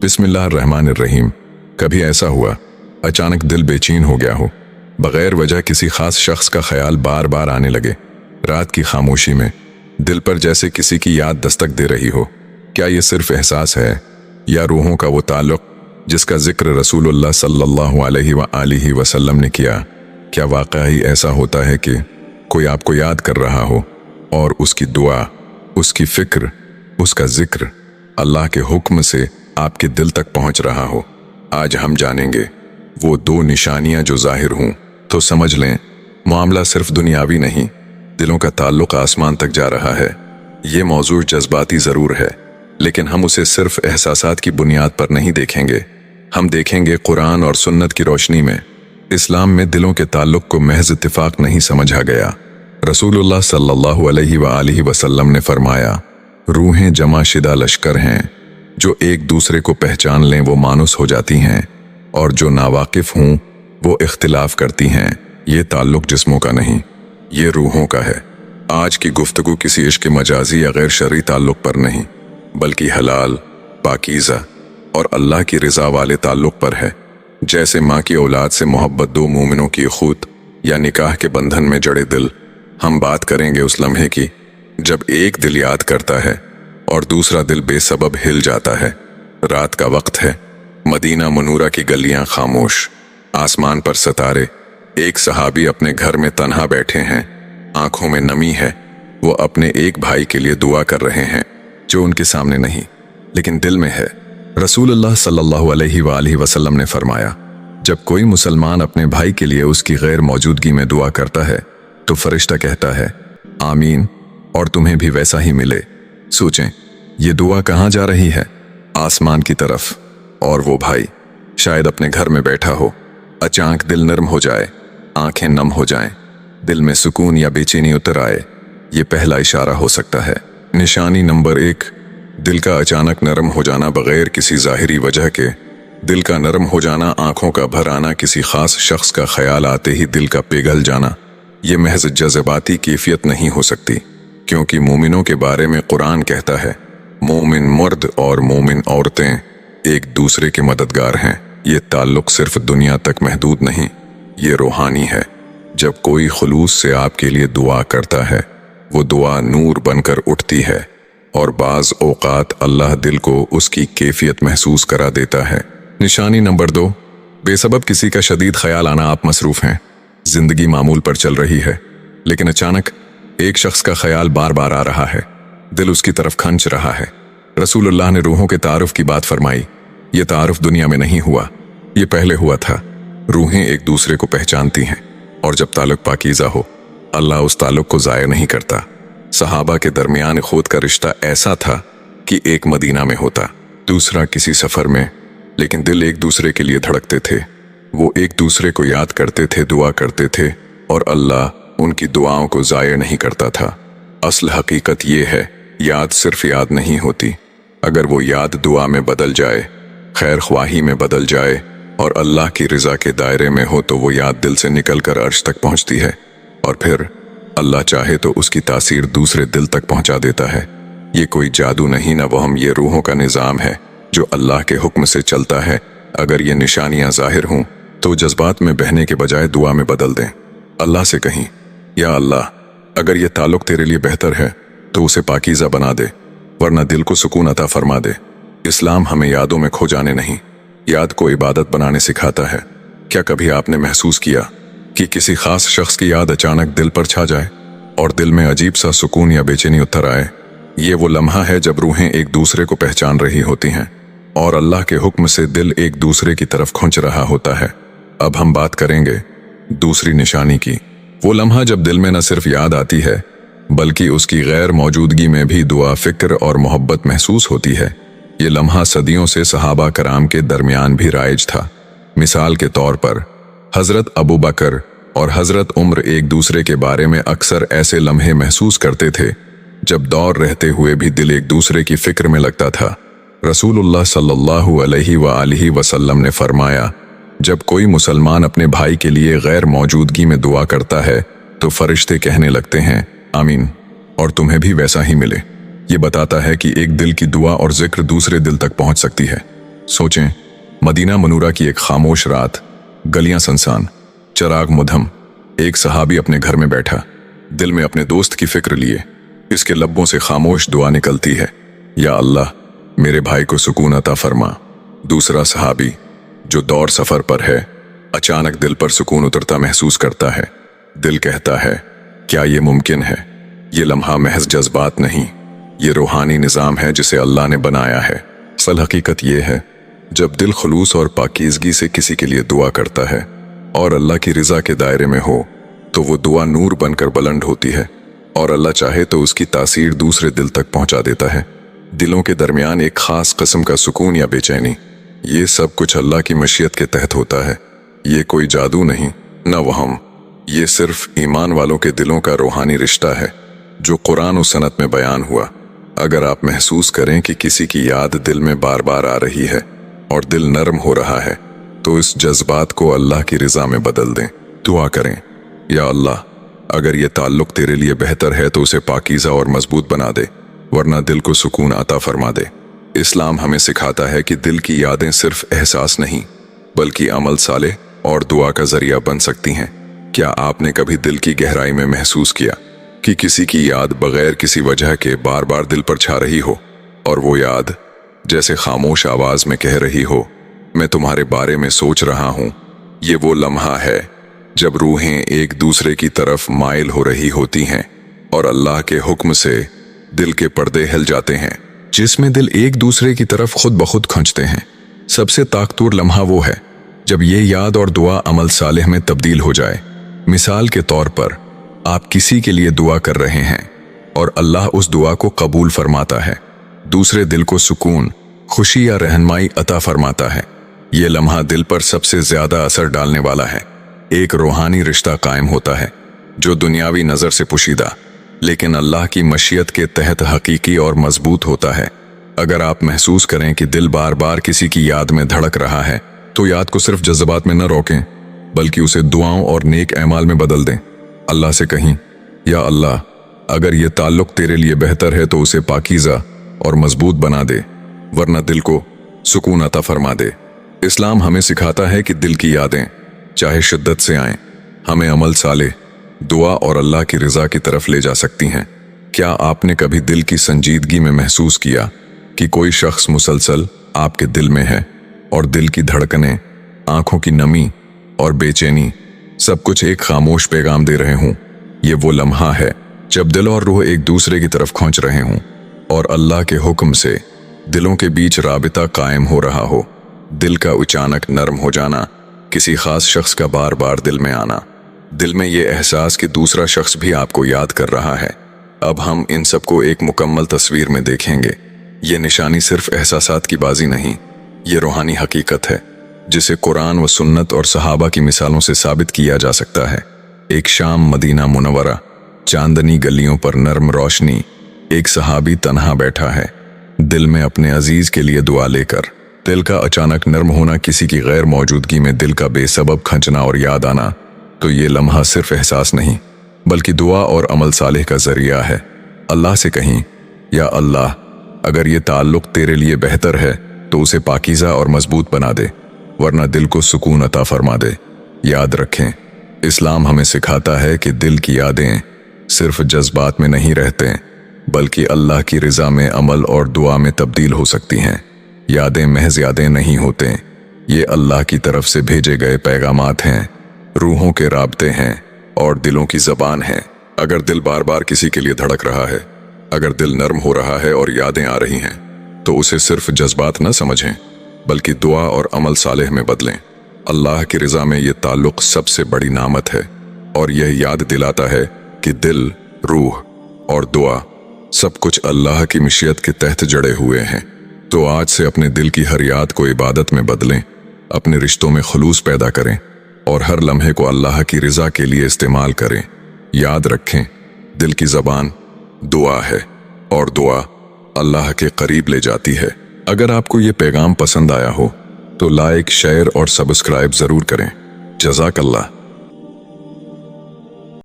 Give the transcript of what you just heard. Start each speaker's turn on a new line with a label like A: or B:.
A: बिस्मिल्लाहिर्रहमानिर्रहीम। कभी ऐसा हुआ अचानक दिल बेचैन हो गया हो, बगैर वजह किसी खास शख्स का ख्याल बार बार आने लगे। रात की खामोशी में दिल पर जैसे किसी की याद दस्तक दे रही हो। क्या ये सिर्फ एहसास है या रूहों का वो ताल्लुक जिसका जिक्र रसूलुल्लाह सल्लल्लाहु अलैहि वसल्लम ने किया? क्या वाकई ऐसा होता है कि कोई आपको याद कर रहा हो और उसकी दुआ, उसकी फिक्र, उसका जिक्र अल्लाह के हुक्म से आपके दिल तक पहुंच रहा हो? आज हम जानेंगे वो दो निशानियां जो जाहिर हों तो समझ लें मामला सिर्फ दुनियावी नहीं, दिलों का ताल्लुक आसमान तक जा रहा है। ये मौजूद जज्बाती जरूर है, लेकिन हम उसे सिर्फ एहसासात की बुनियाद पर नहीं देखेंगे। हम देखेंगे कुरान और सुन्नत की रोशनी में। इस्लाम में दिलों के ताल्लुक को महज इत्तिफाक नहीं समझा गया। रसूलुल्लाह सल्लल्लाहु अलैहि वसल्लम ने फरमाया, रूहें जमा शिदा लश्कर हैं, जो एक दूसरे को पहचान लें वो मानुस हो जाती हैं, और जो नावाकिफ हों वो इख्तिलाफ करती हैं। ये ताल्लुक जिस्मों का नहीं, ये रूहों का है। आज की गुफ्तगू किसी इश्क मजाजी या गैर शरई ताल्लुक पर नहीं, बल्कि हलाल, पाकीज़ा और अल्लाह की रिजा वाले ताल्लुक पर है। जैसे माँ की औलाद से मोहब्बत दो मोमिनों की खूत या निकाह के बंधन में जड़े दिल। हम बात करेंगे उस लम्हे की जब एक दिल याद करता है और दूसरा दिल बेसबब हिल जाता है। रात का वक्त है, मदीना मुनूरा की गलियां खामोश, आसमान पर सितारे। एक सहाबी अपने घर में तन्हा बैठे हैं, आंखों में नमी है। वो अपने एक भाई के लिए दुआ कर रहे हैं जो उनके सामने नहीं लेकिन दिल में है। रसूलुल्लाह सल्लल्लाहु अलैहि वसल्लम ने फरमाया, जब कोई मुसलमान अपने भाई के लिए उसकी गैर मौजूदगी में दुआ करता है तो फरिश्ता कहता है, आमीन, और तुम्हें भी वैसा ही मिले। सोचें, ये दुआ कहाँ जा रही है? आसमान की तरफ। और वो भाई शायद अपने घर में बैठा हो, अचानक दिल नरम हो जाए, आंखें नम हो जाएं, दिल में सुकून या बेचैनी उतर आए। ये पहला इशारा हो सकता है। निशानी नंबर 1, दिल का अचानक नरम हो जाना बगैर किसी जाहिरी वजह के। दिल का नरम हो जाना, आंखों का भर आना, किसी खास शख्स का ख्याल आते ही दिल का पिघल जाना। ये महज जज्बाती कैफियत नहीं हो सकती, क्योंकि मोमिनों के बारे में कुरान कहता है, मोमिन मर्द और मोमिन औरतें एक दूसरे के मददगार हैं। ये ताल्लुक सिर्फ दुनिया तक महदूद नहीं, ये रूहानी है। जब कोई खुलूस से आपके लिए दुआ करता है, वो दुआ नूर बनकर उठती है, और बाज़ औक़ात अल्लाह दिल को उसकी कैफियत महसूस करा देता है। निशानी नंबर 2, बेसबब किसी का शदीद ख्याल आना। आप मसरूफ़ हैं, जिंदगी मामूल पर चल रही है, लेकिन अचानक एक शख्स का ख्याल बार बार आ रहा है, दिल उसकी तरफ खंच रहा है। रसूलुल्लाह ने रूहों के तारुफ की बात फरमाई। ये तारुफ दुनिया में नहीं हुआ, ये पहले हुआ था। रूहें एक दूसरे को पहचानती हैं, और जब ताल्लुक पाकीज़ा हो, अल्लाह उस ताल्लुक को ज़ाया नहीं करता। सहाबा के दरमियान खुद का रिश्ता ऐसा था कि एक मदीना में होता, दूसरा किसी सफ़र में, लेकिन दिल एक दूसरे के लिए धड़कते थे। वो एक दूसरे को याद करते थे, दुआ करते थे, और अल्लाह उनकी दुआओं को ज़ाया नहीं करता था। असल हकीकत ये है, याद सिर्फ याद नहीं होती। अगर वो याद दुआ में बदल जाए, खैर ख्वाही में बदल जाए, और अल्लाह की रिज़ा के दायरे में हो, तो वो याद दिल से निकल कर अर्श तक पहुँचती है, और फिर अल्लाह चाहे तो उसकी तासीर दूसरे दिल तक पहुँचा देता है। ये कोई जादू नहीं, न वहम, ये रूहों का निज़ाम है जो अल्लाह के हुक्म से चलता है। अगर ये निशानियाँ ज़ाहिर हों तो जज्बात में बहने के बजाय दुआ में बदल दें। अल्लाह से कहीं, या अल्लाह, अगर ये ताल्लुक तेरे लिए बेहतर है तो उसे पाकीज़ा बना दे, वरना दिल को सुकून अता फरमा दे। इस्लाम हमें यादों में खो जाने नहीं, याद को इबादत बनाने सिखाता है। क्या कभी आपने महसूस किया कि किसी खास शख्स की याद अचानक दिल पर छा जाए और दिल में अजीब सा सुकून या बेचैनी उतर आए? ये वो लम्हा है जब रूहें एक दूसरे को पहचान रही होती हैं, और अल्लाह के हुक्म से दिल एक दूसरे की तरफ खुंच रहा होता है। अब हम बात करेंगे दूसरी निशानी की। वो लम्हा जब दिल में न सिर्फ याद आती है, बल्कि उसकी गैर मौजूदगी में भी दुआ, फिक्र और मोहब्बत महसूस होती है। ये लम्हा सदियों से सहाबा कराम के दरमियान भी राइज था। मिसाल के तौर पर हज़रत अबू बकर और हज़रत उम्र एक दूसरे के बारे में अक्सर ऐसे लम्हे महसूस करते थे जब दौर रहते हुए भी दिल एक दूसरे की फिक्र में लगता था। रसूलुल्लाह सल्लल्लाहु अलैहि वसल्लम ने फरमाया, जब कोई मुसलमान अपने भाई के लिए गैर मौजूदगी में दुआ करता है तो फरिश्ते कहने लगते हैं, आमीन, और तुम्हें भी वैसा ही मिले। ये बताता है कि एक दिल की दुआ और जिक्र दूसरे दिल तक पहुंच सकती है। सोचें, मदीना मनूरा की एक खामोश रात, गलियां सुनसान, चराग मुधम। एक सहाबी अपने घर में बैठा, दिल में अपने दोस्त की फिक्र लिए। इसके लब्बों से खामोश दुआ निकलती है, या अल्लाह मेरे भाई को सुकून अता फरमा। दूसरा सहाबी जो दौर सफर पर है, अचानक दिल पर सुकून उतरता महसूस करता है। दिल कहता है, क्या ये मुमकिन है? ये लम्हा महज जज्बात नहीं, ये रूहानी निज़ाम है जिसे अल्लाह ने बनाया है। असल हकीकत ये है, जब दिल खुलूस और पाकीज़गी से किसी के लिए दुआ करता है और अल्लाह की रिज़ा के दायरे में हो, तो वो दुआ नूर बनकर बुलंद होती है और अल्लाह चाहे तो उसकी तासीर दूसरे दिल तक पहुंचा देता है। दिलों के दरमियान एक खास किस्म का सुकून या बेचैनी, ये सब कुछ अल्लाह की मशीयत के तहत होता है। ये कोई जादू नहीं, न वहम, ये सिर्फ ईमान वालों के दिलों का रूहानी रिश्ता है जो कुरान और सनत में बयान हुआ। अगर आप महसूस करें कि किसी की याद दिल में बार बार आ रही है और दिल नरम हो रहा है, तो इस जज्बात को अल्लाह की रिजा में बदल दें। दुआ करें, या अल्लाह अगर ये ताल्लुक तेरे लिए बेहतर है तो उसे पाकीज़ा और मजबूत बना दे, वरना दिल को सुकून अता फरमा दे। इस्लाम हमें सिखाता है कि दिल की यादें सिर्फ एहसास नहीं बल्कि अमल साले और दुआ का जरिया बन सकती हैं। क्या आपने कभी दिल की गहराई में महसूस किया कि किसी की याद बगैर किसी वजह के बार बार दिल पर छा रही हो, और वो याद जैसे खामोश आवाज में कह रही हो, मैं तुम्हारे बारे में सोच रहा हूं। ये वो लम्हा है जब रूहें एक दूसरे की तरफ माइल हो रही होती हैं और अल्लाह के हुक्म से दिल के पर्दे हिल जाते हैं, जिसमें दिल एक दूसरे की तरफ खुद ब खुद खींचते हैं। सबसे ताकतवर लम्हा वो है जब ये याद और दुआ अमल सालेह में तब्दील हो जाए। मिसाल के तौर पर, आप किसी के लिए दुआ कर रहे हैं और अल्लाह उस दुआ को कबूल फरमाता है, दूसरे दिल को सुकून, खुशी या रहनुमाई अता फरमाता है। ये लम्हा दिल पर सबसे ज्यादा असर डालने वाला है। एक रूहानी रिश्ता कायम होता है जो दुनियावी नजर से पुशीदा लेकिन अल्लाह की मशीयत के तहत हकीकी और मजबूत होता है। अगर आप महसूस करें कि दिल बार बार किसी की याद में धड़क रहा है, तो याद को सिर्फ जज्बात में न रोकें बल्कि उसे दुआओं और नेक अमाल में बदल दें। अल्लाह से कहीं, या अल्लाह अगर ये ताल्लुक तेरे लिए बेहतर है तो उसे पाकीज़ा और मजबूत बना दे, वरना दिल को सुकून अता फरमा दे। इस्लाम हमें सिखाता है कि दिल की यादें चाहे शिद्दत से आएं, हमें अमल साले, दुआ और अल्लाह की रिजा की तरफ ले जा सकती हैं। क्या आपने कभी दिल की संजीदगी में महसूस किया कि कोई शख्स मुसलसल आपके दिल में है और दिल की धड़कनें, आंखों की नमी और बेचैनी सब कुछ एक खामोश पैगाम दे रहे हों? ये वो लम्हा है जब दिल और रूह एक दूसरे की तरफ खींच रहे हों और अल्लाह के हुक्म से दिलों के बीच राबिता कायम हो रहा हो। दिल का अचानक नरम हो जाना, किसी खास शख्स का बार बार दिल में आना, दिल में ये एहसास कि दूसरा शख्स भी आपको याद कर रहा है। अब हम इन सबको एक मुकम्मल तस्वीर में देखेंगे। ये निशानी सिर्फ एहसासात की बाजी नहीं, ये रूहानी हकीकत है जिसे कुरान व सुन्नत और सहाबा की मिसालों से साबित किया जा सकता है। एक शाम मदीना मुनव्वरा, चांदनी गलियों पर नरम रोशनी, एक सहाबी तन्हा बैठा है, दिल में अपने अजीज के लिए दुआ लेकर। दिल का अचानक नरम होना, किसी की गैर मौजूदगी में दिल का बेसबब खंचना और याद आना, तो ये लम्हा सिर्फ एहसास नहीं बल्कि दुआ और अमल सालेह का जरिया है। अल्लाह से कहीं, या अल्लाह अगर ये ताल्लुक तेरे लिए बेहतर है तो उसे पाकीज़ा और मजबूत बना दे, वरना दिल को सुकून अता फरमा दे। याद रखें, इस्लाम हमें सिखाता है कि दिल की यादें सिर्फ जज्बात में नहीं रहते बल्कि अल्लाह की रिजा में, अमल और दुआ में तब्दील हो सकती हैं। यादें महज यादें नहीं होते, ये अल्लाह की तरफ से भेजे गए पैगामात हैं, रूहों के राब्ते हैं और दिलों की ज़बान है। अगर दिल बार बार किसी के लिए धड़क रहा है, अगर दिल नरम हो रहा है और यादें आ रही हैं, तो उसे सिर्फ जज्बात न समझें बल्कि दुआ और अमल सालेह में बदलें। अल्लाह की रिजा में ये ताल्लुक सबसे बड़ी नामत है और यह याद दिलाता है कि दिल, रूह और दुआ सब कुछ अल्लाह की मशीयत के तहत जड़े हुए हैं। तो आज से अपने दिल की हर याद को इबादत में बदलें, अपने रिश्तों में खुलूस पैदा करें और हर लम्हे को अल्लाह की रिजा के लिए इस्तेमाल करें। याद रखें, दिल की ज़बान दुआ है और दुआ अल्लाह के करीब ले जाती है। अगर आपको ये पैगाम पसंद आया हो तो लाइक, शेयर और सब्सक्राइब ज़रूर करें। जज़ाकल्लाह।